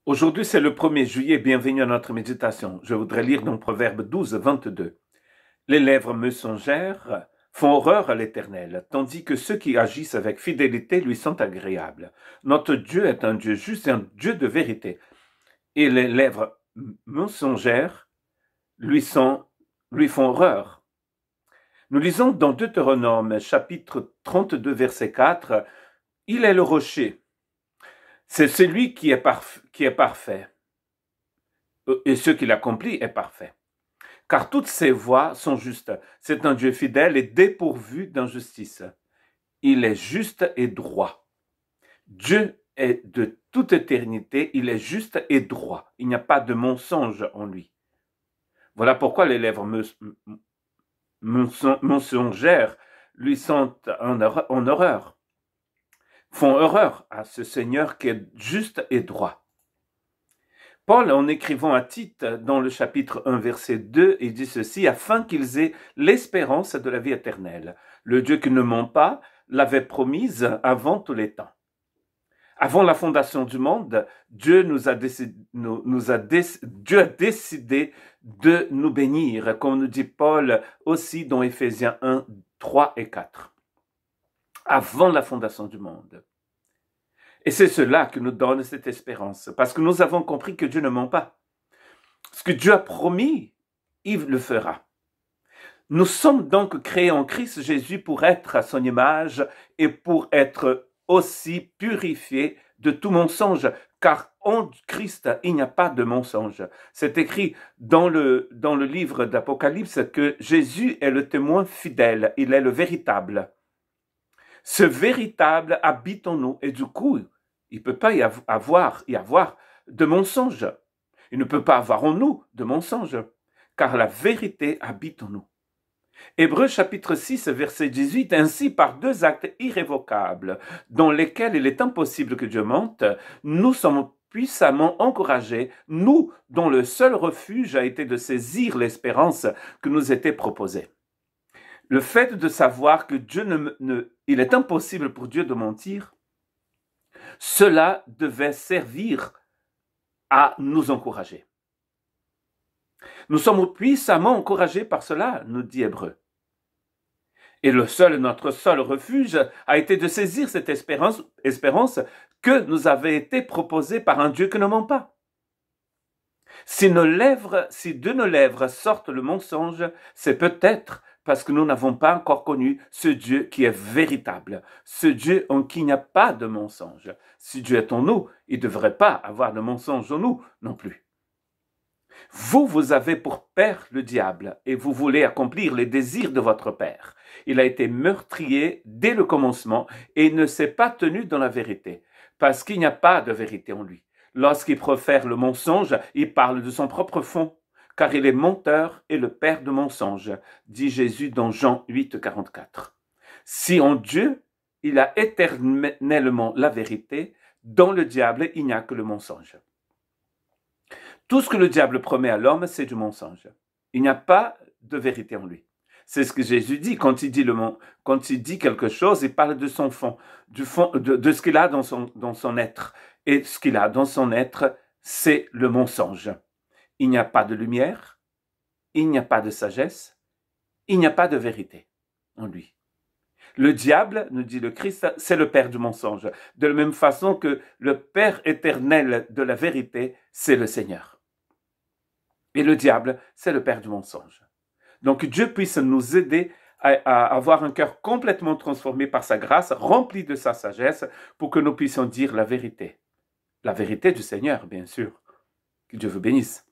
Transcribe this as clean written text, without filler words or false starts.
Aujourd'hui, c'est le 1er juillet. Bienvenue à notre méditation. Je voudrais lire dans Proverbe 12, 22. Les lèvres mensongères font horreur à l'Éternel, tandis que ceux qui agissent avec fidélité lui sont agréables. Notre Dieu est un Dieu juste et un Dieu de vérité. Et les lèvres mensongères lui font horreur. Nous lisons dans Deutéronome, chapitre 32, verset 4, « Il est le rocher. C'est celui qui est parfait. Et ce qu'il accomplit est parfait. Car toutes ses voies sont justes. C'est un Dieu fidèle et dépourvu d'injustice. Il est juste et droit. Dieu est de toute éternité, il est juste et droit. Il n'y a pas de mensonge en lui. Voilà pourquoi les lèvres mensongères lui sont en horreur. Font horreur à ce Seigneur qui est juste et droit. Paul, en écrivant à Tite dans le chapitre 1, verset 2, il dit ceci, afin qu'ils aient l'espérance de la vie éternelle. Le Dieu qui ne ment pas l'avait promise avant tous les temps. Avant la fondation du monde, Dieu a décidé de nous bénir, comme nous dit Paul aussi dans Éphésiens 1, 3 et 4. Avant la fondation du monde. Et c'est cela qui nous donne cette espérance, parce que nous avons compris que Dieu ne ment pas. Ce que Dieu a promis, il le fera. Nous sommes donc créés en Christ Jésus pour être à son image et pour être aussi purifiés de tout mensonge, car en Christ, il n'y a pas de mensonge. C'est écrit dans le livre d'Apocalypse que Jésus est le témoin fidèle, il est le véritable. Ce véritable habite en nous et du coup, il ne peut pas y avoir de mensonge. Il ne peut pas avoir en nous de mensonge, car la vérité habite en nous. Hébreux chapitre 6, verset 18, ainsi par deux actes irrévocables, dans lesquels il est impossible que Dieu mente, nous sommes puissamment encouragés, nous dont le seul refuge a été de saisir l'espérance que nous était proposée. Le fait de savoir que il est impossible pour Dieu de mentir, cela devait servir à nous encourager. Nous sommes puissamment encouragés par cela, nous dit Hébreux. Et notre seul refuge a été de saisir cette espérance que nous avait été proposée par un Dieu qui ne ment pas. Si de nos lèvres sortent le mensonge, c'est peut-être parce que nous n'avons pas encore connu ce Dieu qui est véritable, ce Dieu en qui il n'y a pas de mensonge. Si Dieu est en nous, il ne devrait pas avoir de mensonge en nous non plus. Vous avez pour père le diable et vous voulez accomplir les désirs de votre père. Il a été meurtrier dès le commencement et ne s'est pas tenu dans la vérité, parce qu'il n'y a pas de vérité en lui. Lorsqu'il profère le mensonge, il parle de son propre fond, car il est menteur et le père de mensonges, dit Jésus dans Jean 8, 44. Si en Dieu, il a éternellement la vérité, dans le diable, il n'y a que le mensonge. Tout ce que le diable promet à l'homme, c'est du mensonge. Il n'y a pas de vérité en lui. C'est ce que Jésus dit quand il dit quelque chose, il parle de son fond, de ce qu'il a dans son être. Et ce qu'il a dans son être, c'est le mensonge. Il n'y a pas de lumière, il n'y a pas de sagesse, il n'y a pas de vérité en lui. Le diable, nous dit le Christ, c'est le père du mensonge. De la même façon que le père éternel de la vérité, c'est le Seigneur. Et le diable, c'est le père du mensonge. Donc Dieu puisse nous aider à avoir un cœur complètement transformé par sa grâce, rempli de sa sagesse, pour que nous puissions dire la vérité. La vérité du Seigneur, bien sûr. Que Dieu vous bénisse.